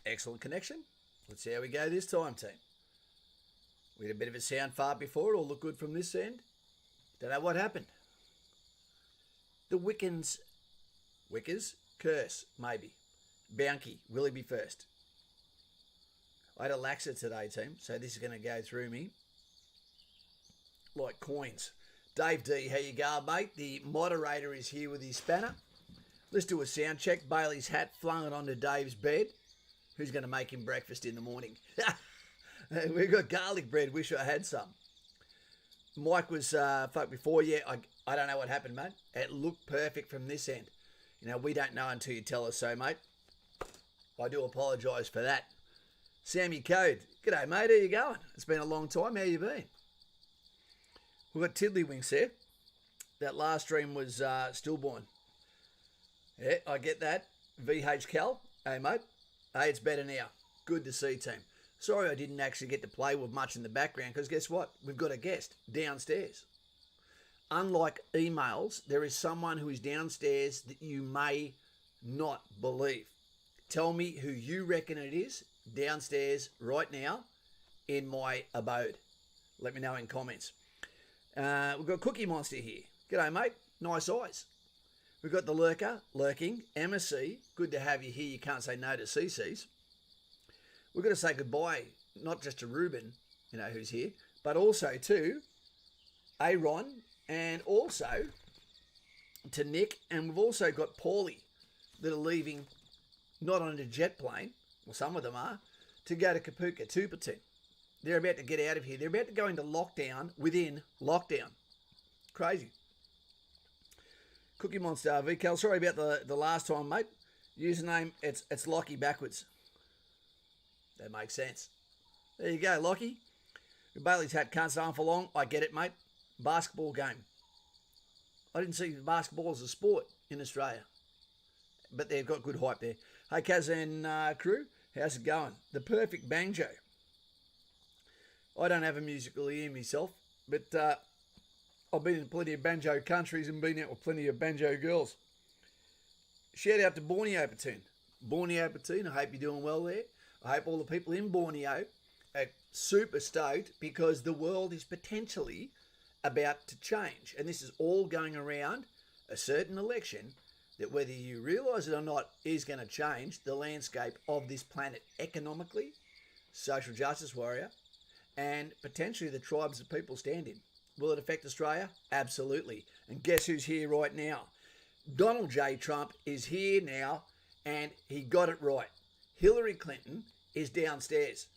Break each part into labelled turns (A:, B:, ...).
A: Excellent connection. Let's see how we go this time, team. We had a bit of a sound fart before. It all looked good from this end. Don't know what happened. The Wickers curse, maybe. Bounky, will he be first? I had a laxer today, team, so this is going to go through me like coins. Dave D, how you going, mate? The moderator is here with his spanner. Let's do a sound check. Bailey's hat flung it onto Dave's bed. Who's going to make him breakfast in the morning? We've got garlic bread. Wish I had some. Mike was fucked before. Yeah, I don't know what happened, mate. It looked perfect from this end. You know, we don't know until you tell us so, mate. I do apologise for that. Sammy Code. G'day, mate. How you going? It's been a long time. How you been? We've got Tiddlywinks there. That last stream was stillborn. Yeah, I get that. VH Cal. Hey, mate. Hey, it's better now. Good to see, team. Sorry I didn't actually get to play with much in the background because guess what? We've got a guest downstairs. Unlike emails, there is someone who is downstairs that you may not believe. Tell me who you reckon it is downstairs right now in my abode. Let me know in comments. We've got Cookie Monster here. G'day, mate. Nice eyes. We've got the Lurker, lurking. Emma C. Good to have you here. You can't say no to CC's. We've got to say goodbye, not just to Ruben, you know, who's here, but also to Aaron and also to Nick. And we've also got Paulie that are leaving, not on a jet plane, well, some of them are, to go to Kapooka, to Platoon. They're about to get out of here. They're about to go into lockdown within lockdown. Crazy. Cookie Monster VCal, sorry about the last time, mate. Username, it's Lockie backwards. That makes sense. There you go, Lockie. Bailey's hat can't stay on for long. I get it, mate. Basketball game. I didn't see basketball as a sport in Australia. But they've got good hype there. Hey, Kaz and crew, how's it going? The perfect banjo. I don't have a musical ear myself, but I've been in plenty of banjo countries and been out with plenty of banjo girls. Shout out to Borneo Platoon. Borneo Platoon, I hope you're doing well there. I hope all the people in Borneo are super stoked because the world is potentially about to change. And this is all going around a certain election that, whether you realise it or not, is going to change the landscape of this planet economically, social justice warrior, and potentially the tribes that people stand in. Will it affect Australia? Absolutely. And guess who's here right now? Donald J. Trump is here now, and he got it right. Hillary Clinton is downstairs.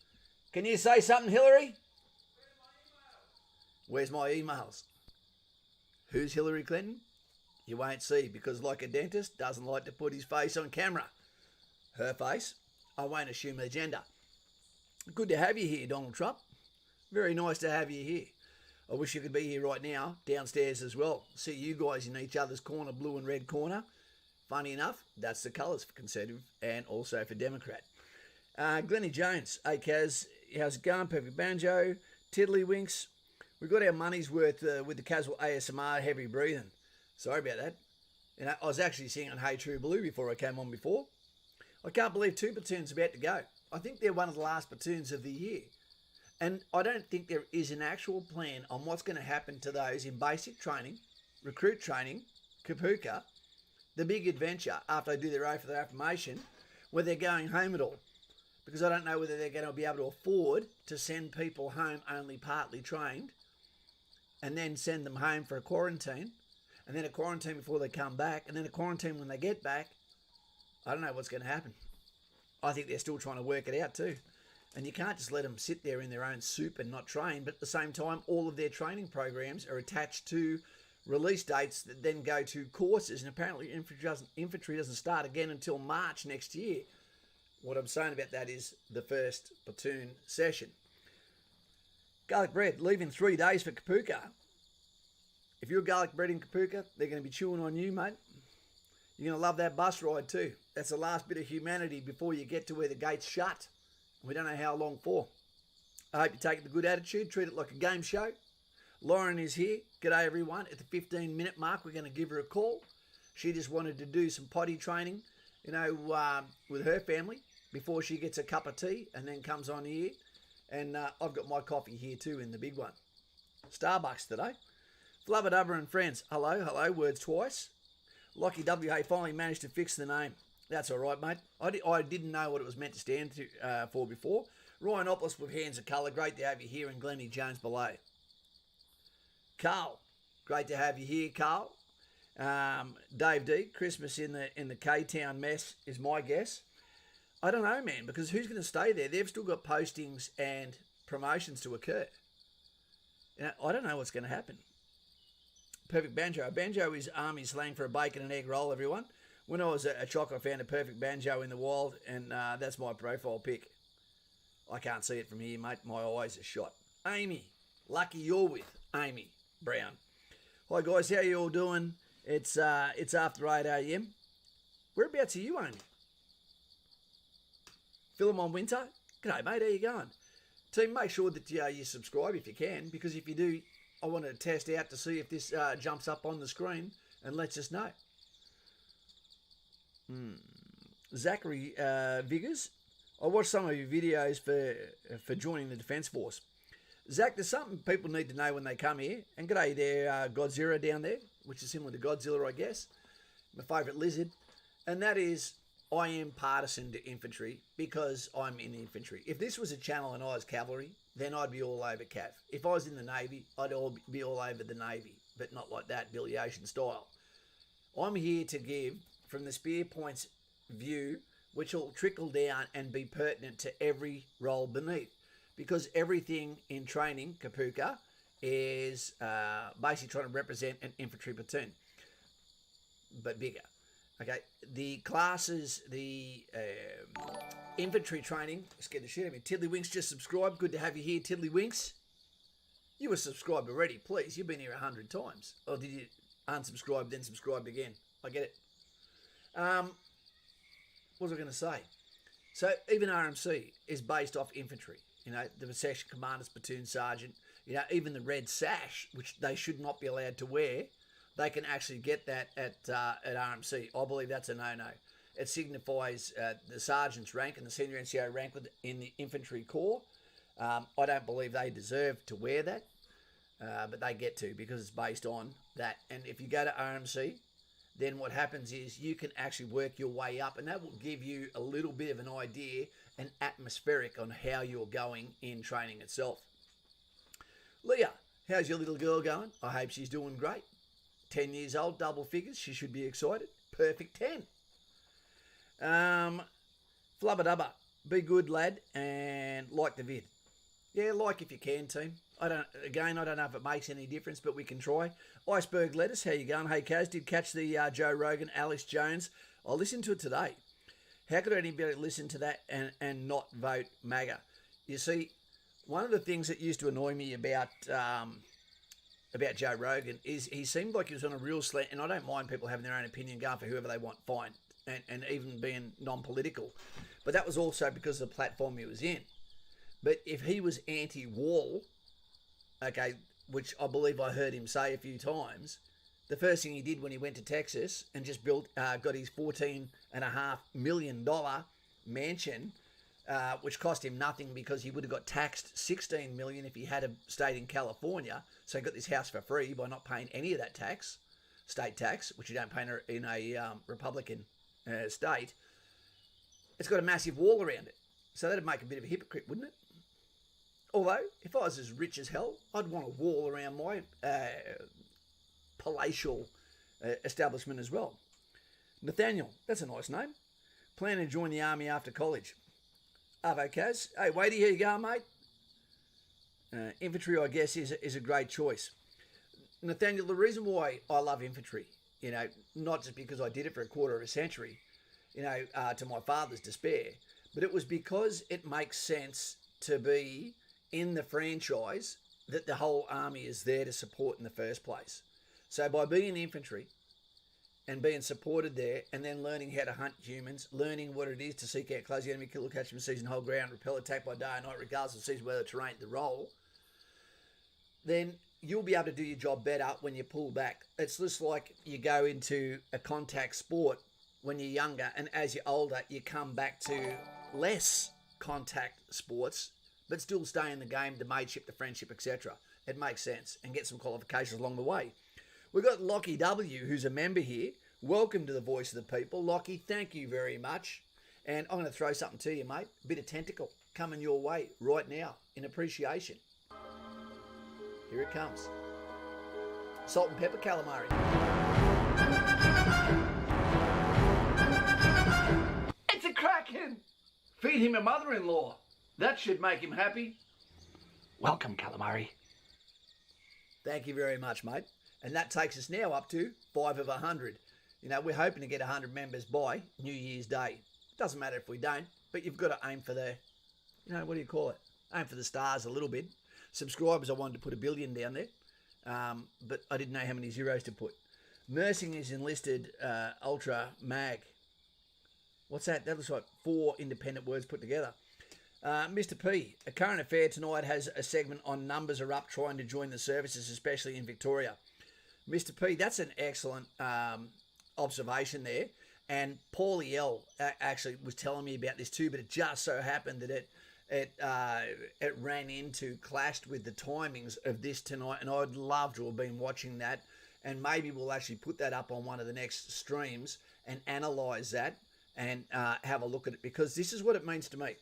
A: Can you say something, Hillary? Where's my emails? Who's Hillary Clinton? You won't see because, like a dentist, doesn't like to put his face on camera. Her face? I won't assume her gender. Good to have you here, Donald Trump. Very nice to have you here. I wish you could be here right now, downstairs as well. See you guys in each other's corner, blue and red corner. Funny enough, that's the colours for Conservative and also for Democrat. Glennie Jones, hey Kaz, how's it going? Perfect Banjo, Tiddlywinks. We got our money's worth with the casual ASMR heavy breathing. Sorry about that. You know, I was actually singing on Hey True Blue before I came on before. I can't believe 2 platoons about to go. I think they're one of the last platoons of the year. And I don't think there is an actual plan on what's going to happen to those in basic training, recruit training, Kapooka, the big adventure after they do their oath of their affirmation, where they're going home at all. Because I don't know whether they're going to be able to afford to send people home only partly trained and then send them home for a quarantine and then a quarantine before they come back and then a quarantine when they get back. I don't know what's going to happen. I think they're still trying to work it out too. And you can't just let them sit there in their own soup and not train. But at the same time, all of their training programs are attached to release dates that then go to courses. And apparently infantry doesn't start again until March next year. What I'm saying about that is the first platoon session. Garlic bread, leaving 3 days for Kapooka. If you're garlic bread in Kapooka, they're going to be chewing on you, mate. You're going to love that bus ride too. That's the last bit of humanity before you get to where the gates shut. We don't know how long for. I hope you take it with a good attitude. Treat it like a game show. Lauren is here. G'day, everyone. At the 15-minute mark, we're going to give her a call. She just wanted to do some potty training, you know, with her family. before she gets a cup of tea and then comes on here. And I've got my coffee here too in the big one. Starbucks today. Flubber Dubber and friends. Hello, words twice. Lockie WA finally managed to fix the name. That's all right, mate. I didn't know what it was meant to stand for before. Ryan Oplis with Hands of Colour. Great to have you here. And Glennie Jones below. Carl. Great to have you here, Carl. Dave D. Christmas in the K-Town mess is my guess. I don't know, man, because who's going to stay there? They've still got postings and promotions to occur. I don't know what's going to happen. Perfect banjo. Banjo is army slang for a bacon and egg roll, everyone. When I was a chock, I found a perfect banjo in the wild, and that's my profile pic. I can't see it from here, mate. My eyes are shot. Amy. Lucky you're with Amy Brown. Hi, guys. How you all doing? It's after 8 a.m. Whereabouts are you, Amy? Philemon Winter? G'day, mate. How you going? Team, make sure that you subscribe if you can, because if you do, I want to test out to see if this jumps up on the screen and lets us know. Zachary Viggers, I watched some of your videos for joining the Defence Force. Zach, there's something people need to know when they come here. And g'day there, Godzilla down there, which is similar to Godzilla, I guess. My favourite lizard. And that is, I am partisan to infantry because I'm in the infantry. If this was a channel and I was cavalry, then I'd be all over Cav. If I was in the Navy, I'd be all over the Navy, but not like that, Billy Ocean style. I'm here to give, from the spear points view, which will trickle down and be pertinent to every role beneath. Because everything in training, Kapooka, is basically trying to represent an infantry platoon, but bigger. Okay, the classes, the infantry training, scared the shit out of me. Tiddlywinks just subscribed. Good to have you here, Tiddlywinks. You were subscribed already, please. You've been here 100 times. Or did you unsubscribe, then subscribed again? I get it. What was I going to say? So even RMC is based off infantry. You know, the section commander's platoon sergeant. You know, even the red sash, which they should not be allowed to wear, they can actually get that at RMC. I believe that's a no-no. It signifies the sergeant's rank and the senior NCO rank in the infantry corps. I don't believe they deserve to wear that, but they get to because it's based on that. And if you go to RMC, then what happens is you can actually work your way up, and that will give you a little bit of an idea, an atmospheric on how you're going in training itself. Leah, how's your little girl going? I hope she's doing great. 10 years old, double figures. She should be excited. Perfect 10. Flubber Dubber, be good, lad, and like the vid. Yeah, like if you can, team. I don't know if it makes any difference, but we can try. Iceberg Lettuce, how you going? Hey, Kaz, did catch the Joe Rogan, Alex Jones. I listened to it today. How could anybody listen to that and not vote MAGA? You see, one of the things that used to annoy me about Joe Rogan is he seemed like he was on a real slant, and I don't mind people having their own opinion, going for whoever they want, fine, and even being non-political. But that was also because of the platform he was in. But if he was anti-wall, okay, which I believe I heard him say a few times, the first thing he did when he went to Texas and just got his $14.5 million mansion, which cost him nothing because he would have got taxed $16 million if he had stayed in California. So he got this house for free by not paying any of that tax, state tax, which you don't pay in a Republican state. It's got a massive wall around it. So that'd make a bit of a hypocrite, wouldn't it? Although, if I was as rich as hell, I'd want a wall around my palatial establishment as well. Nathaniel, that's a nice name. Planning to join the army after college. Arvo Kaz, hey, Wadey, here you go, mate. Infantry, I guess, is a great choice. Nathaniel, the reason why I love infantry, you know, not just because I did it for a quarter of a century, you know, to my father's despair, but it was because it makes sense to be in the franchise that the whole army is there to support in the first place. So by being infantry and being supported there and then learning how to hunt humans, learning what it is to seek out, close the enemy, kill or catch them, seize and hold ground, repel attack by day and night, regardless of season, weather, terrain, the role, then you'll be able to do your job better when you pull back. It's just like you go into a contact sport when you're younger, and as you're older, you come back to less contact sports, but still stay in the game, the mateship, the friendship, etc. It makes sense, and get some qualifications along the way. We've got Lockie W, who's a member here. Welcome to the Voice of the People. Lockie, thank you very much. And I'm going to throw something to you, mate. A bit of tentacle coming your way right now in appreciation. Here it comes. Salt and pepper calamari. It's a kraken! Feed him a mother-in-law. That should make him happy. Welcome, calamari. Thank you very much, mate. And that takes us now up to 5 of 100. You know, we're hoping to get 100 members by New Year's Day. Doesn't matter if we don't, but you've got to aim for the, what do you call it? Aim for the stars a little bit. Subscribers, I wanted to put 1 billion down there, but I didn't know how many zeros to put. Nursing is enlisted Ultra Mag. What's that? That looks like 4 independent words put together. Mr. P, a current affair tonight has a segment on numbers are up trying to join the services, especially in Victoria. Mr. P, that's an excellent observation there. And Paulie L actually was telling me about this too, but it just so happened that it ran into, clashed with the timings of this tonight, and I'd love to have been watching that, and maybe we'll actually put that up on one of the next streams and analyse that and have a look at it, because this is what it means to me.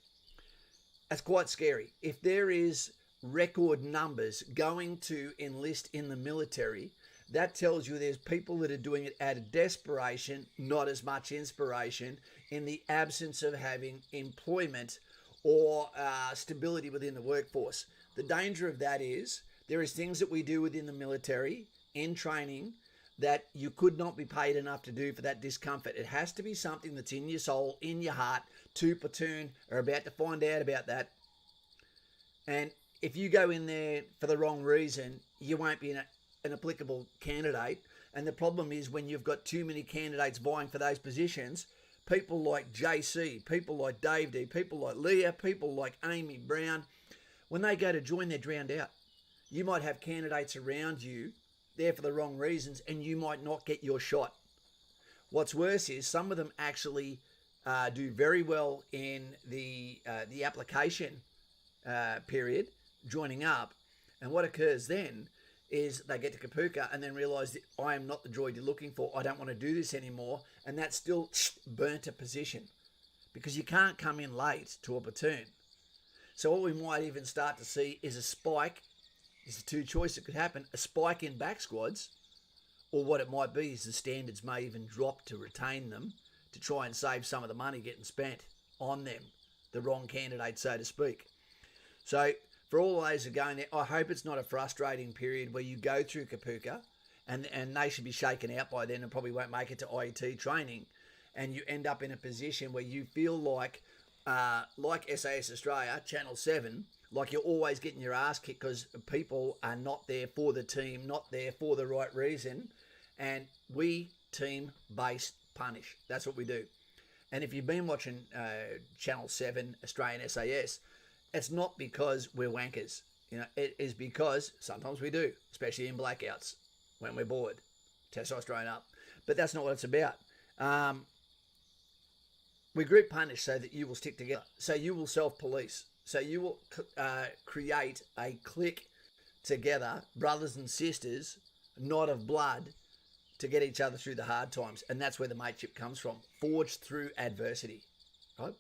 A: It's quite scary. If there is record numbers going to enlist in the military, that tells you there's people that are doing it out of desperation, not as much inspiration, in the absence of having employment or stability within the workforce. The danger of that is there is things that we do within the military in training that you could not be paid enough to do for that discomfort. It has to be something that's in your soul, in your heart. 2 Platoon are about to find out about that. And if you go in there for the wrong reason, you won't be an applicable candidate. And the problem is when you've got too many candidates vying for those positions, people like JC, people like Dave D, people like Leah, people like Amy Brown, when they go to join, they're drowned out. You might have candidates around you there for the wrong reasons, and you might not get your shot. What's worse is some of them actually do very well in the application period, joining up, and what occurs then is they get to Kapooka and then realise that I am not the droid you're looking for, I don't want to do this anymore, and that's still burnt a position, because you can't come in late to a platoon. So what we might even start to see is a spike. There's 2 choices that could happen: a spike in back squads, or what it might be is the standards may even drop to retain them, to try and save some of the money getting spent on them, the wrong candidate, so to speak. So for all those who are going there, I hope it's not a frustrating period where you go through Kapooka and they should be shaken out by then and probably won't make it to IET training, and you end up in a position where you feel like SAS Australia, Channel 7, like you're always getting your ass kicked because people are not there for the team, not there for the right reason, and we team-based punish. That's what we do. And if you've been watching Channel 7, Australian SAS, it's not because we're wankers. It is because sometimes we do, especially in blackouts when we're bored. Testosterone up. But that's not what it's about. We group punish so that you will stick together. So you will self-police. So you will create a clique together, brothers and sisters, not of blood, to get each other through the hard times. And that's where the mateship comes from, forged through adversity. Right?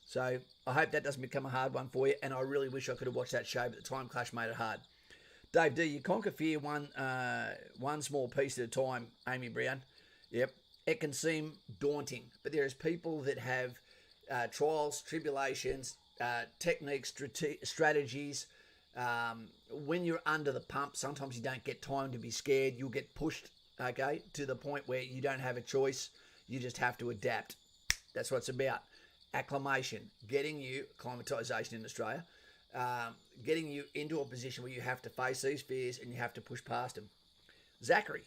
A: So I hope that doesn't become a hard one for you, and I really wish I could have watched that show, but the time clash made it hard. Dave D, you conquer fear one small piece at a time, Amy Brown. Yep. It can seem daunting, but there is people that have trials, tribulations, techniques, strategies. When you're under the pump, sometimes you don't get time to be scared. You'll get pushed, okay, to the point where you don't have a choice. You just have to adapt. That's what it's about. Acclimation, getting you, acclimatisation in Australia, getting you into a position where you have to face these fears and you have to push past them. Zachary,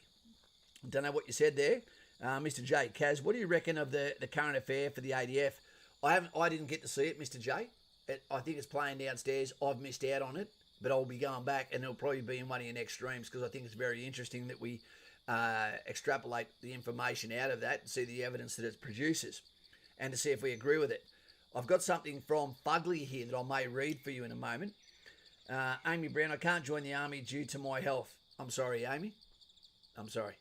A: don't know what you said there. Mr. J, Kaz, what do you reckon of the current affair for the ADF? I didn't get to see it, Mr. J. I think it's playing downstairs. I've missed out on it, but I'll be going back, and it'll probably be in one of your next streams, because I think it's very interesting that we extrapolate the information out of that and see the evidence that it produces, and to see if we agree with it. I've got something from Fugly here that I may read for you in a moment. Amy Brown, I can't join the army due to my health. I'm sorry, Amy. I'm sorry.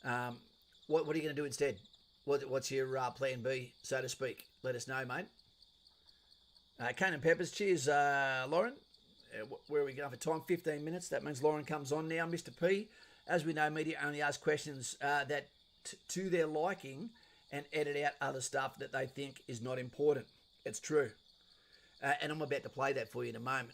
A: What are you going to do instead? What's your plan B, so to speak? Let us know, mate. Cane and Peppers, cheers, Lauren. Where are we going for time? 15 minutes. That means Lauren comes on now. Mr. P, as we know, media only ask questions that to their liking and edit out other stuff that they think is not important. It's true. And I'm about to play that for you in a moment.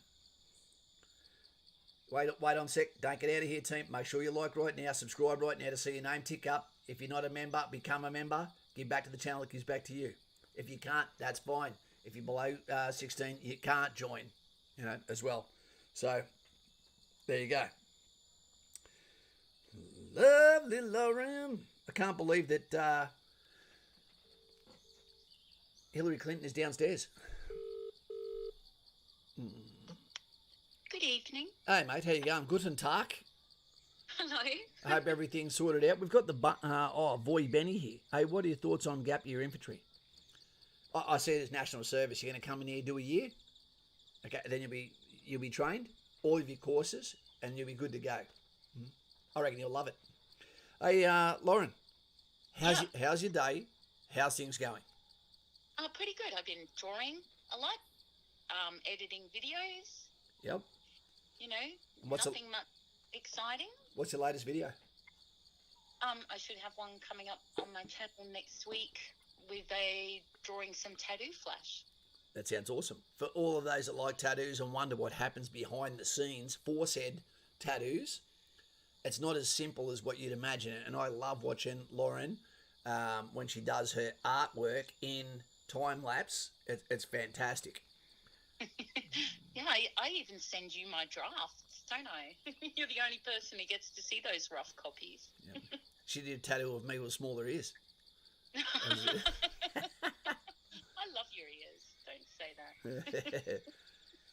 A: Wait on a sec. Don't get out of here, team. Make sure you like right now. Subscribe right now to see your name tick up. If you're not a member, become a member. Give back to the channel. It gives back to you. If you can't, that's fine. If you're below 16, you can't join, as well. So, there you go. Lovely Lauren. I can't believe that Hillary Clinton is downstairs.
B: Good evening.
A: Hey, mate, how you going? Guten Tag.
B: Hello.
A: I hope everything's sorted out. We've got the Voy Benny here. Hey, what are your thoughts on gap year infantry? I see it as national service. You're going to come in here, do a year. Okay, then you'll be trained, all of your courses, and you'll be good to go. I reckon you'll love it. Hey, Lauren, how's your day? How's things going?
B: Pretty good. I've been drawing a lot, editing videos.
A: Yep.
B: Nothing much exciting.
A: What's your latest video?
B: I should have one coming up on my channel next week with drawing some tattoo flash.
A: That sounds awesome. For all of those that like tattoos and wonder what happens behind the scenes for said tattoos, it's not as simple as what you'd imagine. And I love watching Lauren when she does her artwork in time lapse. It's fantastic.
B: Yeah, I even send you my drafts, don't I? You're the only person who gets to see those rough copies.
A: Yeah. She did a tattoo of me with smaller ears.
B: I love your ears. Don't say that.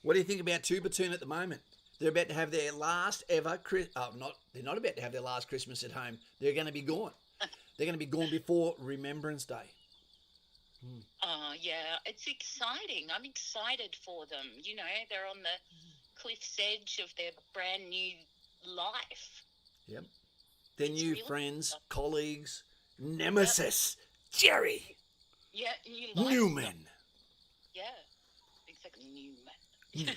A: What do you think about Platoon at the moment? They're about to have their last ever they're not about to have their last Christmas at home. They're going to be gone. They're going to be gone before Remembrance Day.
B: Oh, yeah, it's exciting. I'm excited for them. They're on the cliff's edge of their brand new life.
A: Yep. Their new
B: really
A: friends, colleagues, nemesis, Jerry.
B: Yeah, new life.
A: Newman.
B: Yeah, exactly, Newman.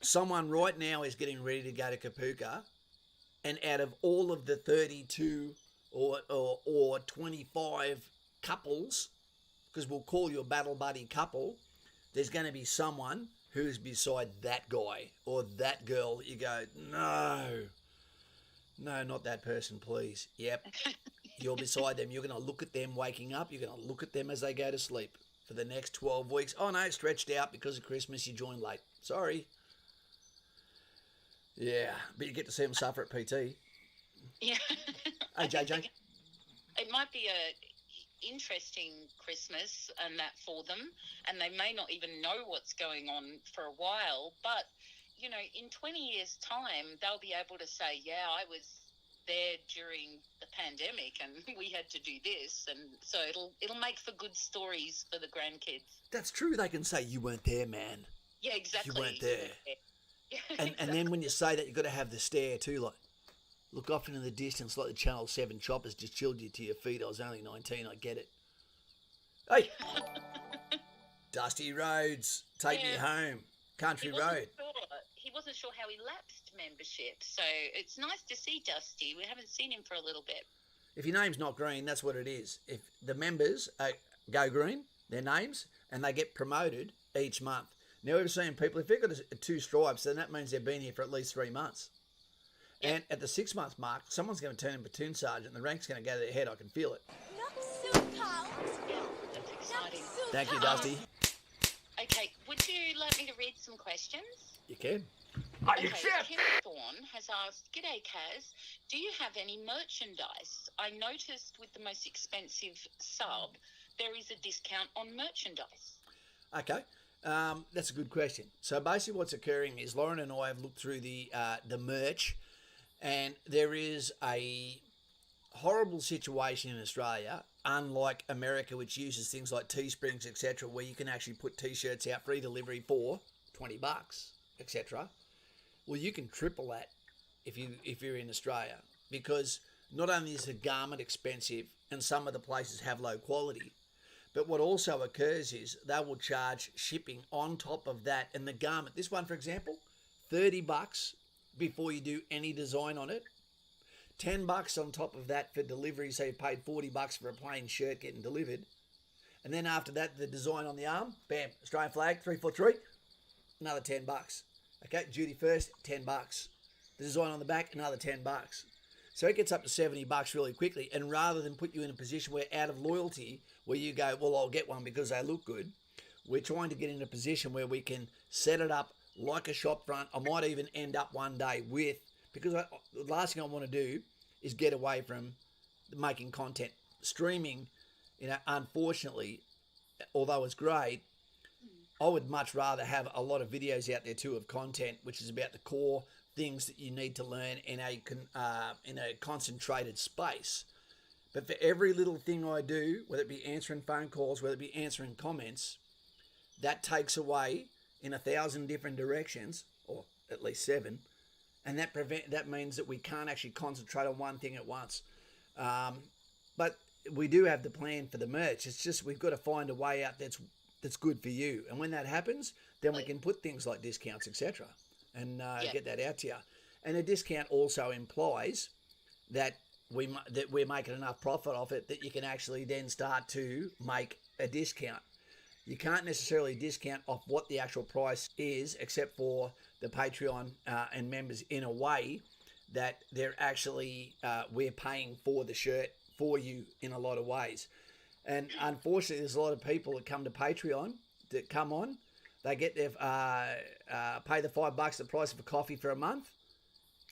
A: Someone right now is getting ready to go to Kapooka, and out of all of the 32 or 25 couples, because we'll call you a battle buddy couple, there's going to be someone who's beside that guy or that girl that you go, no, not that person, please. Yep. You're beside them. You're going to look at them waking up. You're going to look at them as they go to sleep for the next 12 weeks. Oh, no, stretched out because of Christmas. You joined late. Sorry. Yeah, but you get to see them suffer at PT.
B: Yeah.
A: Hey, JJ.
B: It might be a interesting Christmas and that for them, and they may not even know what's going on for a while, but in 20 years time they'll be able to say, yeah, I was there during the pandemic and we had to do this, and so it'll make for good stories for the grandkids.
A: That's true. They can say, you weren't there, man.
B: Yeah, exactly.
A: You weren't there.
B: Yeah,
A: and
B: exactly.
A: And then when you say that, you've got to have the stare too, like look off into the distance like the Channel 7 choppers just chilled you to your feet. I was only 19, I get it. Hey! Dusty Roads, take me home. Country Road.
B: He wasn't sure how he lapsed membership, so it's nice to see Dusty. We haven't seen him for a little bit.
A: If your name's not green, that's what it is. If the members go green, their names, and they get promoted each month. Now, we've seen people, if they've got 2 stripes, then that means they've been here for at least 3 months. And at the 6-month mark, someone's going to turn in platoon sergeant, and the rank's going to go to their head. I can feel it.
B: Yeah, that's exciting.
A: Thank you, Dusty.
B: Okay, would you like me to read some questions?
A: You can.
B: Okay, Kim Thorne has asked, G'day Kaz, do you have any merchandise? I noticed with the most expensive sub, there is a discount on merchandise.
A: Okay. That's a good question. So basically what's occurring is Lauren and I have looked through the merch, and there is a horrible situation in Australia, unlike America, which uses things like Teesprings, etc., where you can actually put T-shirts out free delivery for $20, etc. Well, you can triple that if you're in Australia, because not only is the garment expensive and some of the places have low quality, but what also occurs is they will charge shipping on top of that. And the garment, this one for example, $30 before you do any design on it. $10 on top of that for delivery, so you paid $40 for a plain shirt getting delivered. And then after that, the design on the arm, bam, Australian flag, 343, another $10. Okay, duty first, $10. The design on the back, another $10. So it gets up to $70 really quickly. And rather than put you in a position where out of loyalty, where you go, well, I'll get one because they look good, we're trying to get in a position where we can set it up like a shop front. I might even end up one day with, because the last thing I want to do is get away from making content. Streaming, unfortunately, although it's great, I would much rather have a lot of videos out there too of content, which is about the core things that you need to learn in a concentrated space. But for every little thing I do, whether it be answering phone calls, whether it be answering comments, that takes away in 1,000 different directions, or at least 7, and that means that we can't actually concentrate on one thing at once. But we do have the plan for the merch. It's just we've got to find a way out that's good for you. And when that happens, then we can put things like discounts, etc., and get that out to you. And a discount also implies that we're making enough profit off it that you can actually then start to make a discount. You can't necessarily discount off what the actual price is, except for the Patreon and members, in a way that they're actually we're paying for the shirt for you in a lot of ways. And unfortunately, there's a lot of people that come to Patreon that come on. They get their pay the $5, the price of a coffee for a month,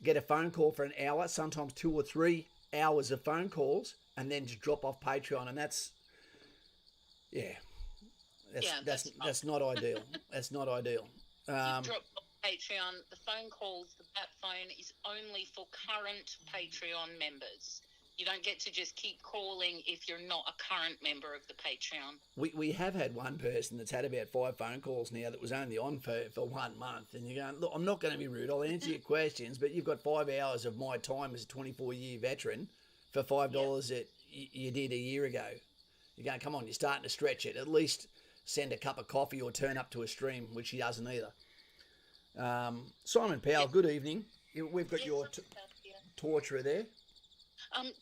A: get a phone call for an hour, sometimes 2 or 3 hours of phone calls, and then just drop off Patreon. And that's not ideal. That's not ideal.
B: You drop off Patreon. The phone calls, that phone is only for current Patreon members. You don't get to just keep calling if you're not a current member of the Patreon.
A: We have had one person that's had about 5 phone calls now that was only on for 1 month. And you're going, look, I'm not going to be rude. I'll answer your questions, but you've got 5 hours of my time as a 24-year veteran for $5 that you did a year ago. You're going, come on, you're starting to stretch it. At least send a cup of coffee or turn up to a stream, which he doesn't either. Simon Powell, good evening. We've got your torturer there.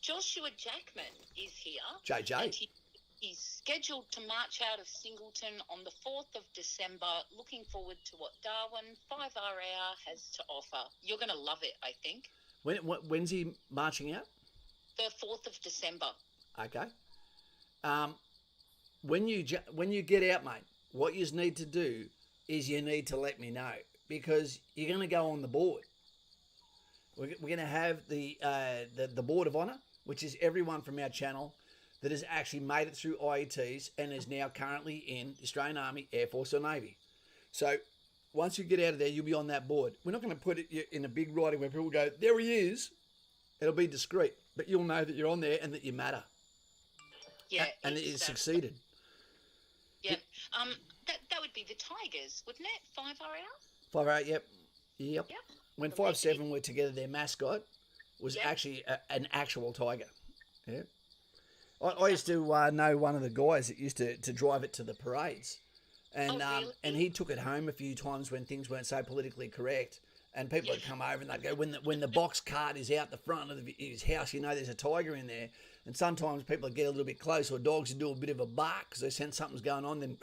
B: Joshua Jackman is here.
A: JJ.
B: And he's scheduled to march out of Singleton on the 4th of December. Looking forward to what Darwin 5RR has to offer. You're going to love it, I think.
A: When's he marching out?
B: The 4th of December.
A: Okay. When you get out, mate, what you need to do is you need to let me know, because you're going to go on the board. We're going to have the Board of Honour, which is everyone from our channel that has actually made it through IETs and is now currently in the Australian Army, Air Force or Navy. So once you get out of there, you'll be on that board. We're not going to put it in a big writing where people go, there he is. It'll be discreet, but you'll know that you're on there and that you matter.
B: Yeah.
A: And that you succeeded.
B: Yeah. That would be the Tigers, wouldn't it? 5RR?
A: 5RR, yep. When 5-7 were together, their mascot was actually an actual tiger. Yeah. I used to know one of the guys that used to drive it to the parades. And
B: really?
A: And he took it home a few times when things weren't so politically correct. And people would come over and they'd go, when the box cart is out the front of his house, you know there's a tiger in there. And sometimes people would get a little bit close, or dogs would do a bit of a bark because they sense something's going on. Then,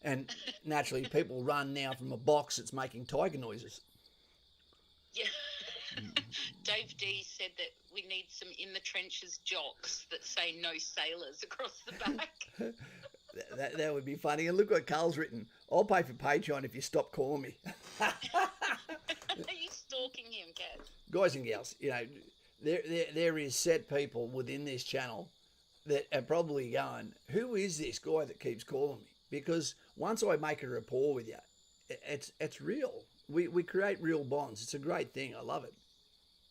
A: and naturally, people run now from a box that's making tiger noises.
B: Yeah. Dave D said that we need some in the trenches jocks that say no sailors across the back.
A: that would be funny. And look what Carl's written. I'll pay for Patreon if you stop calling me.
B: Are you stalking him, Kaz?
A: Guys and gals, there is set people within this channel that are probably going, who is this guy that keeps calling me? Because once I make a rapport with you, it's real. We create real bonds. It's a great thing. I love it.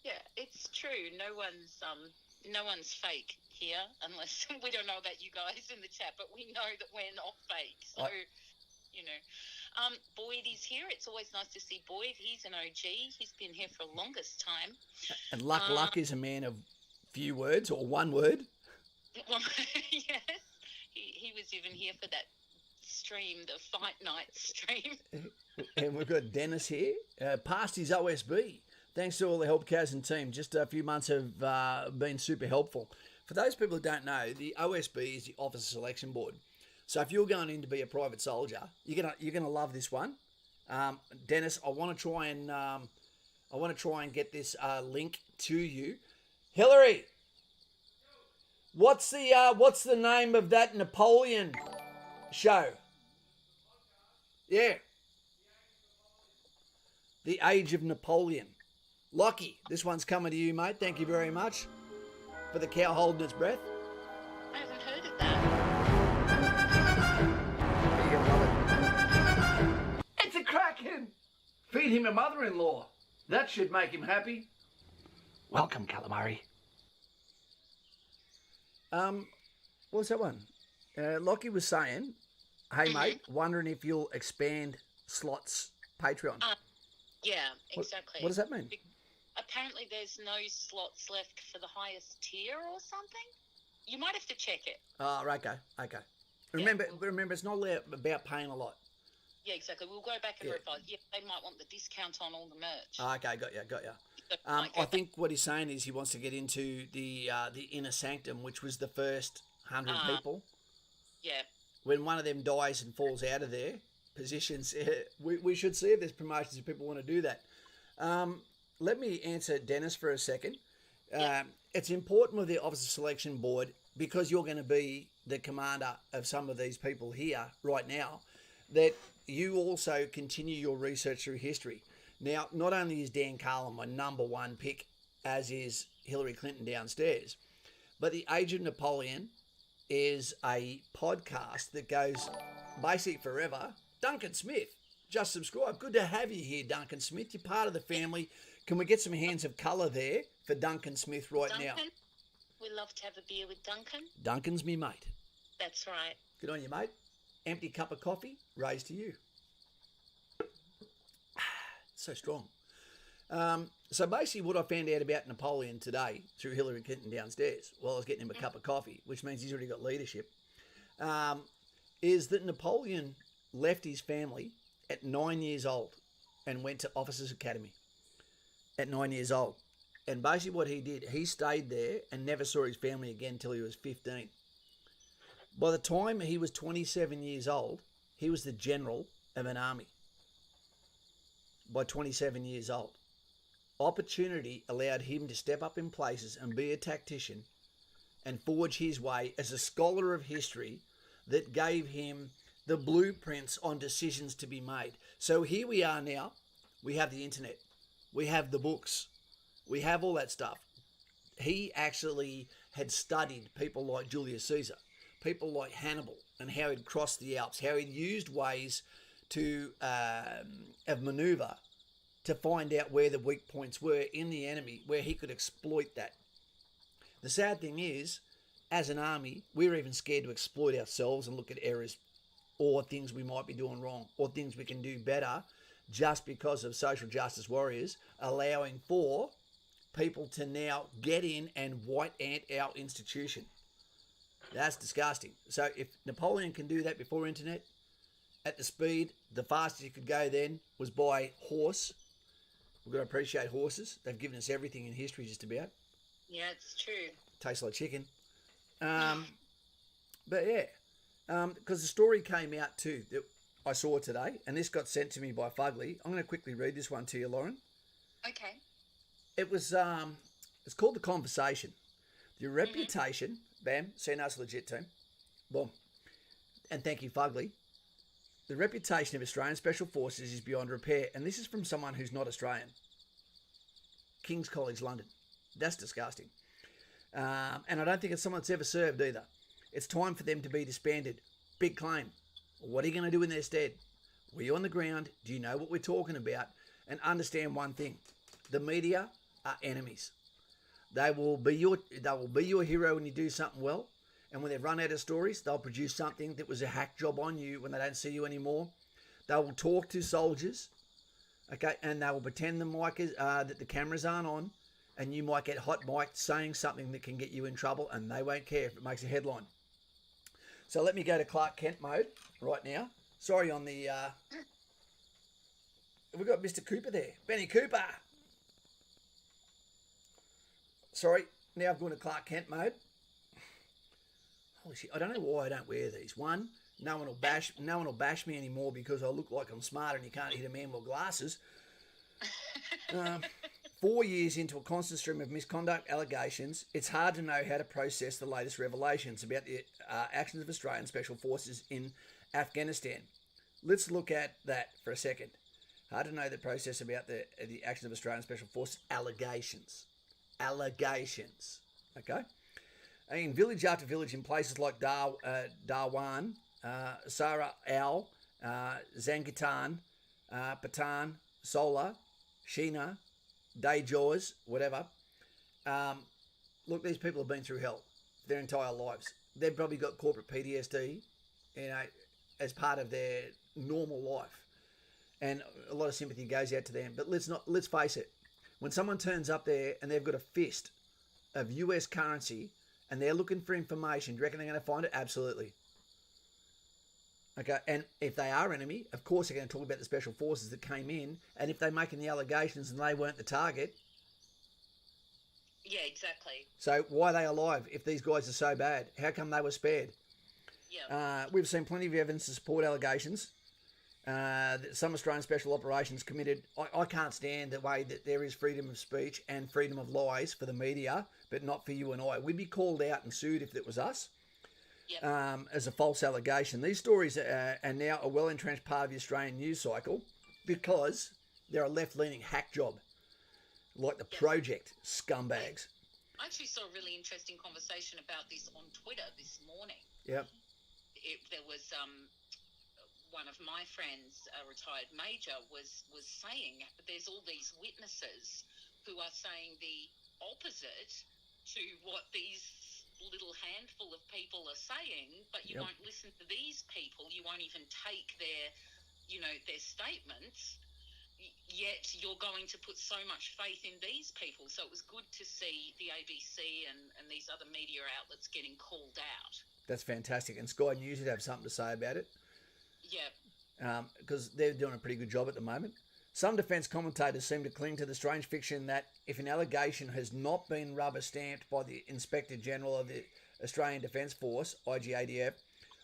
B: Yeah, it's true. No one's fake here, unless we don't know about you guys in the chat, but we know that we're not fake. So, you know. Boyd is here. It's always nice to see Boyd. He's an OG. He's been here for the longest time.
A: And Luck is a man of few words or one word.
B: Well, yes. He was even here for that stream, the Fight Night stream.
A: And we've got Dennis here, past his OSB. Thanks to all the help Kaz and team. Just a few months have been super helpful. For those people who don't know, the OSB is the Officer Selection Board. So if you're going in to be a private soldier, you're gonna love this one. Dennis, I want to try and get this link to you. Hillary, what's the name of that Napoleon show? Yeah, The Age of Napoleon. Lockie, this one's coming to you, mate. Thank you very much for the cow holding its breath.
B: I haven't heard of that.
A: You're gonna love it. It's a Kraken. Feed him a mother-in-law. That should make him happy. Welcome, calamari. What's that one? Lockie was saying, hey, mate, wondering if you'll expand slots Patreon.
B: Yeah, exactly.
A: What does that mean?
B: Apparently there's no slots left for the highest tier or something. You might have to check it.
A: Oh, okay. Remember, it's not about paying a lot.
B: Yeah, exactly. We'll go back and verify. Yeah, they might want the discount on all the merch.
A: Okay, got you. I think what he's saying is he wants to get into the inner sanctum, which was the first 100 people.
B: Yeah.
A: When one of them dies and falls out of their positions, we should see if there's promotions if people want to do that. Let me answer Dennis for a second. It's important with the Officer Selection Board, because you're going to be the commander of some of these people here right now, that you also continue your research through history. Now, not only is Dan Carlin my number one pick, as is Hillary Clinton downstairs, but The Age of Napoleon is a podcast that goes basically forever. Duncan Smith, just subscribe. Good to have you here, Duncan Smith. You're part of the family. Can we get some hands of colour there for Duncan Smith now?
B: We'd love to have a beer with Duncan.
A: Duncan's me mate.
B: That's right.
A: Good on you, mate. Empty cup of coffee, raised to you. So strong. So basically what I found out about Napoleon today through Hillary Clinton downstairs while I was getting him a cup of coffee, which means he's already got leadership, is that Napoleon left his family at 9 years old and went to Officers Academy at 9 years old. And basically what he did, he stayed there and never saw his family again until he was 15. By the time he was 27 years old, he was the general of an army. By 27 years old. Opportunity allowed him to step up in places and be a tactician and forge his way as a scholar of history that gave him the blueprints on decisions to be made. So here we are now. We have the internet. We have the books. We have all that stuff. He actually had studied people like Julius Caesar, people like Hannibal, and how he'd crossed the Alps, how he'd used ways to of manoeuvre to find out where the weak points were in the enemy, where he could exploit that. The sad thing is, as an army, we're even scared to exploit ourselves and look at errors or things we might be doing wrong or things we can do better, just because of social justice warriors allowing for people to now get in and white ant our institution. That's disgusting. So if Napoleon can do that before internet, at the speed, the fastest you could go then was by horse. We've got to appreciate horses. They've given us everything in history just about.
B: Yeah, it's true.
A: Tastes like chicken. But yeah, because the story came out too that I saw today, and this got sent to me by Fugly. I'm going to quickly read this one to you, Lauren.
B: Okay.
A: It was, it's called The Conversation. Your reputation, bam, seen us legit team. Boom. And thank you, Fugly. The reputation of Australian Special Forces is beyond repair. And this is from someone who's not Australian. King's College, London. That's disgusting. And I don't think it's someone that's ever served either. It's time for them to be disbanded. Big claim. What are you going to do in their stead? Were you on the ground? Do you know what we're talking about? And understand one thing. The media are enemies. They will be your hero when you do something well. And when they've run out of stories, they'll produce something that was a hack job on you when they don't see you anymore. They will talk to soldiers, okay, and they will pretend that the cameras aren't on, and you might get hot mic'd saying something that can get you in trouble, and they won't care if it makes a headline. So let me go to Clark Kent mode right now. Sorry on the... we've got Mr. Cooper there. Benny Cooper! Sorry, now I've gone to Clark Kent mode. Holy shit, I don't know why I don't wear these. One, no one will bash me anymore because I look like I'm smarter and you can't hit a man with glasses. 4 years into a constant stream of misconduct allegations, it's hard to know how to process the latest revelations about the actions of Australian Special Forces in Afghanistan. Let's look at that for a second. Hard to know the process about the actions of Australian Special Forces allegations. Okay? In village after village in places like Darwan, Sara Al, Zangitan, Patan, Sola, Sheena, Dayjaws, whatever. Look, these people have been through hell their entire lives. They've probably got corporate PTSD, as part of their normal life, and a lot of sympathy goes out to them. But let's face it. When someone turns up there and they've got a fist of US currency and they're looking for information, do you reckon they're going to find it? Absolutely. Okay, and if they are enemy, of course they're going to talk about the special forces that came in, and if they're making the allegations and they weren't the target.
B: Yeah, exactly.
A: So why are they alive if these guys are so bad? How come they were spared?
B: Yeah.
A: We've seen plenty of evidence to support allegations that some Australian special operations committed. I can't stand the way that there is freedom of speech and freedom of lies for the media, but not for you and I. We'd be called out and sued if it was us. Yep. As a false allegation. These stories are now a well-entrenched part of the Australian news cycle because they're a left-leaning hack job, like the Project scumbags.
B: I actually saw a really interesting conversation about this on Twitter this morning.
A: Yep.
B: There was one of my friends, a retired major, was saying there's all these witnesses who are saying the opposite to what these little handful of people are saying, but you won't listen to these people. You won't even take their statements. Yet you're going to put so much faith in these people. So it was good to see the ABC and these other media outlets getting called out. That's
A: fantastic. And Sky News would have something to say about it.
B: Yeah.
A: Because they're doing a pretty good job at the moment. Some defence commentators seem to cling to the strange fiction that if an allegation has not been rubber stamped by the Inspector General of the Australian Defence Force, IGADF,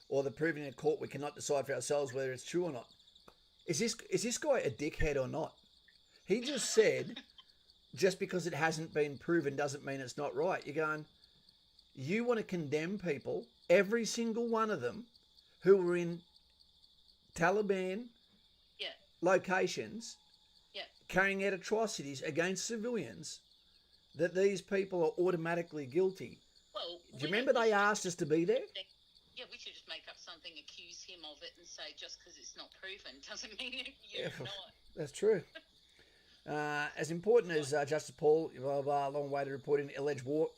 A: or the proven in a court, we cannot decide for ourselves whether it's true or not. Is this guy a dickhead or not? He just said, just because it hasn't been proven doesn't mean it's not right. You're going, you want to condemn people, every single one of them, who were in Taliban locations, carrying out atrocities against civilians, that these people are automatically guilty.
B: Well,
A: do you remember they asked us to be there?
B: Yeah, we should just make up something, accuse him of it, and say just because it's not proven doesn't mean you're not.
A: That's true. As important as Justice Paul, long way to report in alleged war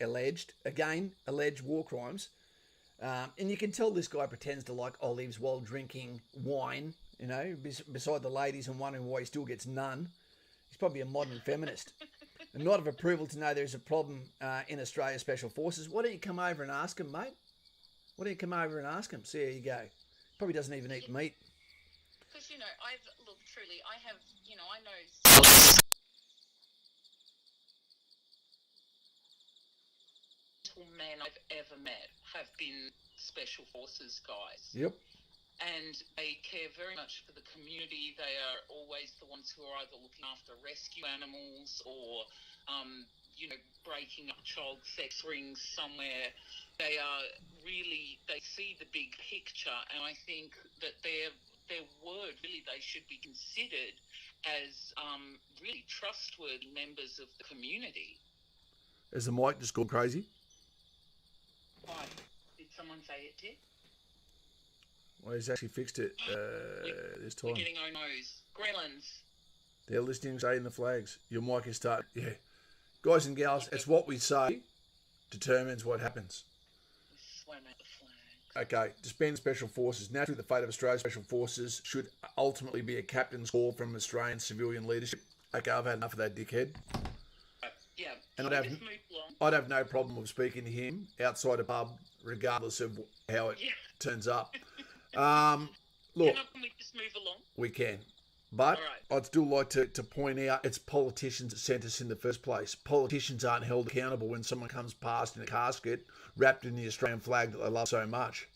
A: crimes. And you can tell this guy pretends to like olives while drinking wine, beside the ladies and wondering why he still gets none. He's probably a modern feminist. And not of approval to know there's a problem in Australia's Special Forces. Why don't you come over and ask him, mate? Why don't you come over and ask him? See how you go. Probably doesn't even eat meat.
B: Because, I know men I've ever met have been Special Forces guys.
A: Yep.
B: And they care very much for the community. They are always the ones who are either looking after rescue animals or, breaking up child sex rings somewhere. They see the big picture, and I think that their word, really, they should be considered as really trustworthy members of the community.
A: Has the mic just gone crazy?
B: Why? Did someone say it did?
A: Well, he's actually fixed it this time.
B: We're getting oh no's. Gremlins.
A: They're listening, saying the flags. Your mic is starting. Yeah. Guys and gals, it's what we say determines what happens.
B: Swam out the flag.
A: Okay, disband Special Forces. Naturally, the fate of Australia's Special Forces should ultimately be a captain's call from Australian civilian leadership. Okay, I've had enough of that dickhead.
B: Yeah.
A: And
B: Just move along.
A: I'd have no problem with speaking to him outside a pub, regardless of how it turns up. Look,
B: Can we just move along?
A: we can. But
B: All
A: I'd still like to point out it's politicians that sent us in the first place. Politicians aren't held accountable when someone comes past in a casket wrapped in the Australian flag that they love so much.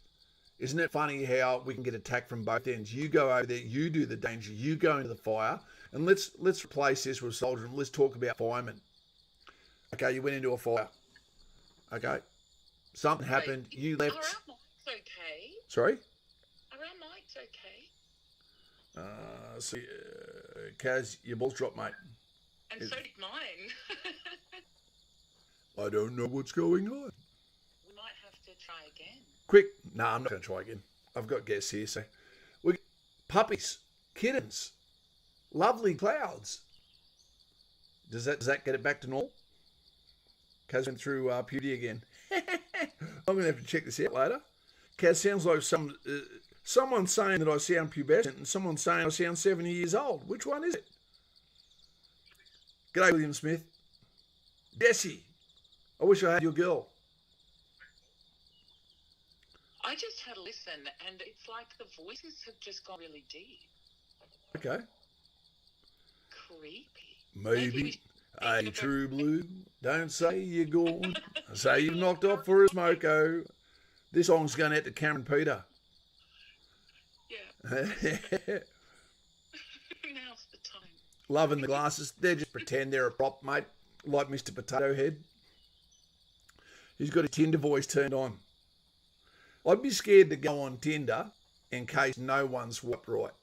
A: Isn't it funny how we can get attacked from both ends? You go over there, you do the danger, you go into the fire, and let's replace this with soldiers and let's talk about firemen. Okay, you went into a fire. Okay, something happened. You left.
B: Are our mics okay?
A: Sorry.
B: Are our mics okay?
A: Kaz, your balls dropped, mate.
B: And so did mine.
A: I don't know what's going on.
B: We might have to try again.
A: Quick. No, I'm not going to try again. I've got guests here, so. Puppies, kittens, lovely clouds. Does that get it back to normal? Kaz went through puberty again. I'm going to have to check this out later. Kaz sounds like someone saying that I sound pubescent and someone saying I sound 70 years old. Which one is it? G'day, William Smith. Desi, I wish I had your girl.
B: I just had a listen, and it's like the voices have just gone really deep.
A: Okay.
B: Creepy.
A: Maybe. Hey, True Blue, don't say you're gone. Say you've knocked off for a smoko. This song's going out to Cameron Peter.
B: Yeah. Now's the time.
A: Loving the glasses. They just pretend they're a prop, mate, like Mr. Potato Head. He's got a Tinder voice turned on. I'd be scared to go on Tinder in case no one swiped right.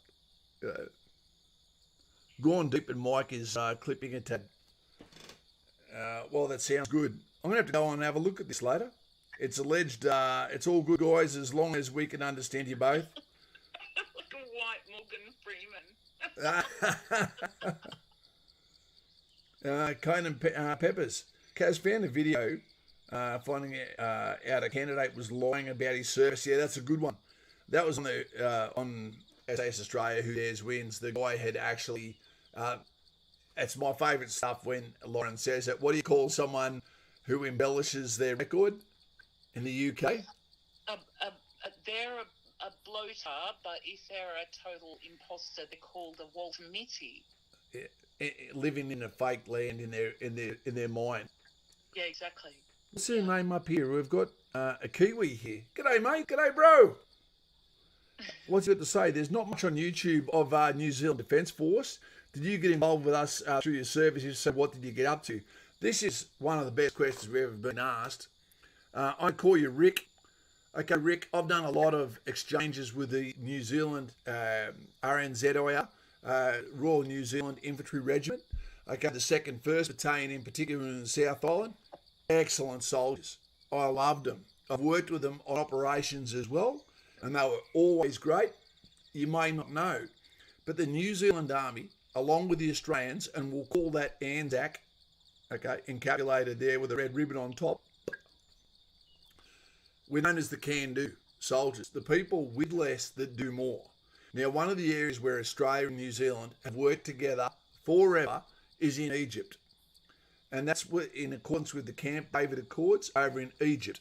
A: Gone Deep and Mike is clipping a tab. Well, that sounds good. I'm going to have to go on and have a look at this later. It's alleged it's all good, guys, as long as we can understand you both.
B: Like a white Morgan Freeman.
A: Conan Peppers. Kaz found a video finding out a candidate was lying about his service. Yeah, that's a good one. That was on SAS Australia, Who Dares Wins. The guy had actually... it's my favourite stuff when Lauren says it. What do you call someone who embellishes their record in the UK?
B: They're a bloater, but if they're a total imposter, they're called a Walter Mitty.
A: Living in a fake land in their mind.
B: Yeah, exactly.
A: What's their name up here? We've got a Kiwi here. G'day, mate. G'day, bro. What's he got to say? There's not much on YouTube of New Zealand Defence Force. Did you get involved with us through your services? So what did you get up to? This is one of the best questions we've ever been asked. I call you Rick. Okay, Rick, I've done a lot of exchanges with the New Zealand RNZIR, Royal New Zealand Infantry Regiment. Okay, the 2nd 1st Battalion in particular in the South Island. Excellent soldiers. I loved them. I've worked with them on operations as well, and they were always great. You may not know, but the New Zealand Army, along with the Australians, and we'll call that ANZAC, okay, encapsulated there with a red ribbon on top, we're known as the can-do soldiers, the people with less that do more. Now, one of the areas where Australia and New Zealand have worked together forever is in Egypt. And that's in accordance with the Camp David Accords over in Egypt.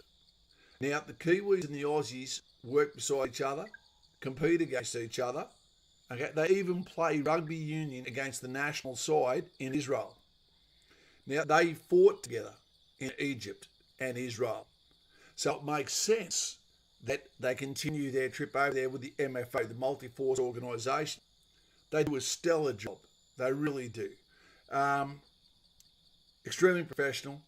A: Now, the Kiwis and the Aussies work beside each other, compete against each other. Okay, they even play rugby union against the national side in Israel. Now, they fought together in Egypt and Israel. So it makes sense that they continue their trip over there with the MFO, the Multi-Force Organisation. They do a stellar job. They really do. Extremely professional.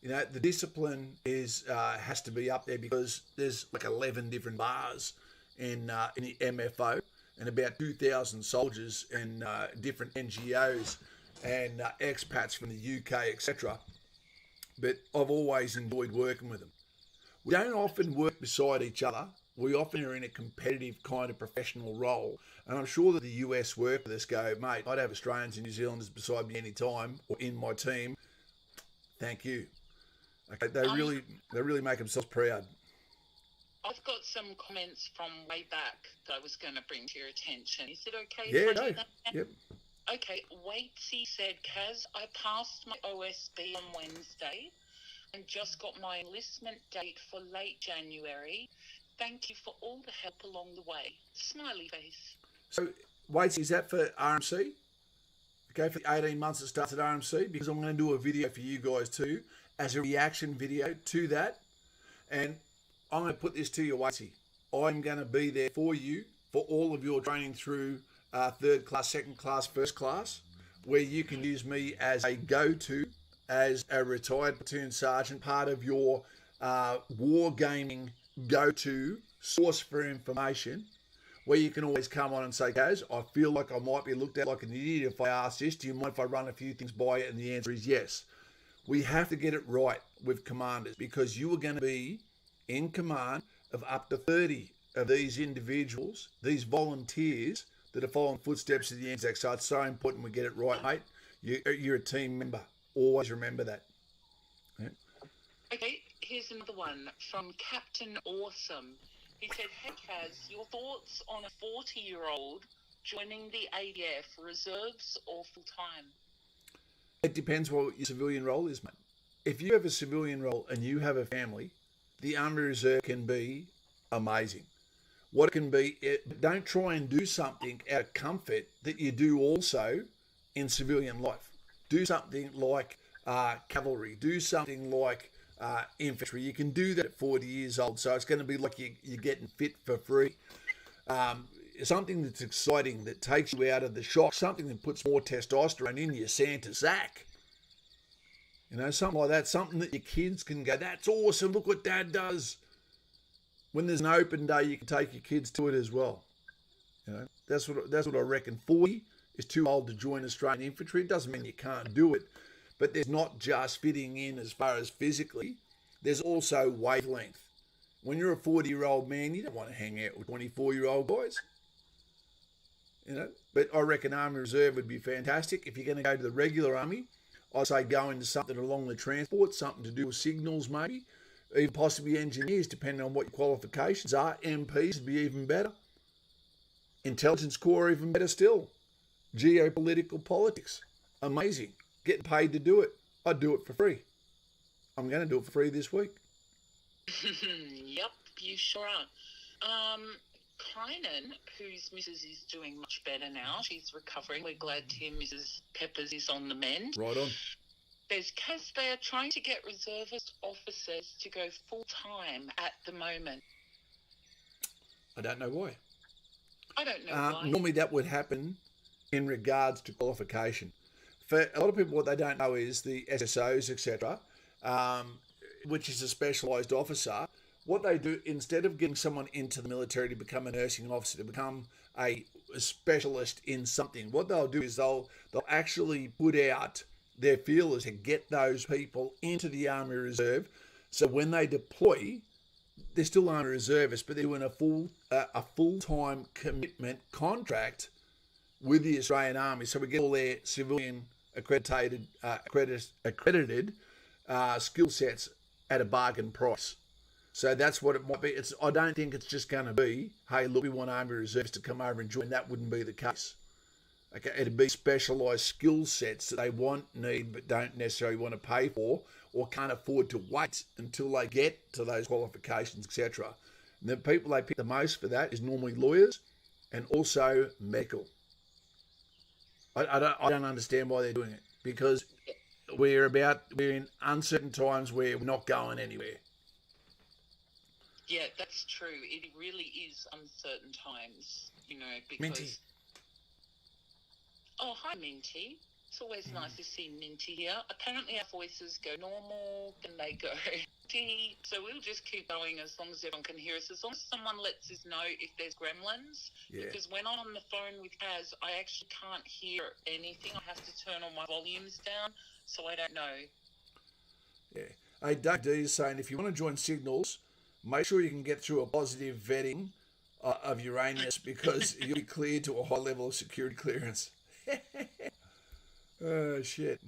A: You know, the discipline has to be up there because there's like 11 different bars in the MFO and about 2,000 soldiers and different NGOs and expats from the UK, etc. But I've always enjoyed working with them. We don't often work beside each other. We often are in a competitive kind of professional role. And I'm sure that the US work with us go, mate, I'd have Australians and New Zealanders beside me any time or in my team. Thank you. Okay, they
B: Um,
A: really make themselves proud.
B: I've got some comments from way back that I was going to bring to your attention. Is it okay if
A: Yeah,
B: I
A: no.
B: do that?
A: Yep.
B: Okay, Waitsy said, Kaz, I passed my OSB on Wednesday and just got my enlistment date for late January. Thank you for all the help along the way. Smiley face.
A: So, wait, is that for RMC? Okay, for the 18 months it starts at RMC, because I'm going to do a video for you guys too, as a reaction video to that. And I'm going to put this to you, Waitsy. I'm going to be there for you for all of your training through third class, second class, first class, where you can use me as a go-to, as a retired platoon sergeant, part of your wargaming go-to source for information, where you can always come on and say, Kaz, I feel like I might be looked at like an idiot if I ask this. Do you mind if I run a few things by it? And the answer is yes. We have to get it right with commanders, because you are going to be in command of up to 30 of these individuals, these volunteers that are following footsteps of the Anzac. So it's so important we get it right, mate. You're a team member. Always remember that. Yeah.
B: Okay, here's another one from Captain Awesome. He said, hey Kaz, your thoughts on a 40-year-old joining the ADF, reserves or full-time?
A: It depends what your civilian role is, mate. If you have a civilian role and you have a family, the Army Reserve can be amazing. What it can be, don't try and do something out of comfort that you do also in civilian life. Do something like cavalry. Do something like infantry. You can do that at 40 years old, so it's going to be like you're getting fit for free. Something that's exciting, that takes you out of the shock, something that puts more testosterone in your Santa sack. You know, something like that, something that your kids can go, that's awesome, look what Dad does. When there's an open day, you can take your kids to it as well. You know, that's what I reckon. 40 is too old to join Australian infantry. It doesn't mean you can't do it, but there's not just fitting in as far as physically, there's also wavelength. When you're a 40-year-old man, you don't want to hang out with 24-year-old guys. You know, but I reckon Army Reserve would be fantastic. If you're going to go to the regular Army, I'd say go into something along the transport, something to do with signals maybe, even possibly engineers, depending on what your qualifications are. MPs would be even better. Intelligence Corps, even better still. Geopolitical politics, amazing. Getting paid to do it. I'd do it for free. I'm going to do it for free this week.
B: Yep, you sure are. Kynan, whose missus is doing much better now, she's recovering. We're glad to hear Mrs. Peppers is on the mend.
A: Right on.
B: There's Kaz, they are trying to get reservist officers to go full-time at the moment.
A: I don't know why.
B: I don't know why.
A: Normally that would happen in regards to qualification. For a lot of people, what they don't know is the SSOs, etc., which is a specialised officer. What they do, instead of getting someone into the military to become a nursing officer, to become a specialist in something, what they'll do is they'll actually put out their feelers to get those people into the Army Reserve. So when they deploy, they're still Army Reservists, but they're doing a full-time commitment contract with the Australian Army. So we get all their civilian accredited skill sets at a bargain price. So that's what it might be. I don't think it's just going to be, hey, look, we want Army Reserves to come over and join. That wouldn't be the case. Okay, it'd be specialised skill sets that they need, but don't necessarily want to pay for, or can't afford to wait until they get to those qualifications, etc. And the people they pick the most for that is normally lawyers and also medical. I don't understand why they're doing it, because we're in uncertain times where we're not going anywhere.
B: Yeah, that's true. It really is uncertain times, because...
A: Minty.
B: Oh, hi, Minty. It's always nice to see Minty here. Apparently our voices go normal, then they go deep. So we'll just keep going as long as everyone can hear us. As long as someone lets us know if there's gremlins.
A: Yeah. Because
B: when I'm on the phone with Kaz, I actually can't hear anything. I have to turn all my volumes down, so I don't know.
A: Yeah. Hey, Doug D is saying, if you want to join Signals, make sure you can get through a positive vetting of Uranus, because you'll be cleared to a high level of security clearance. Oh, shit.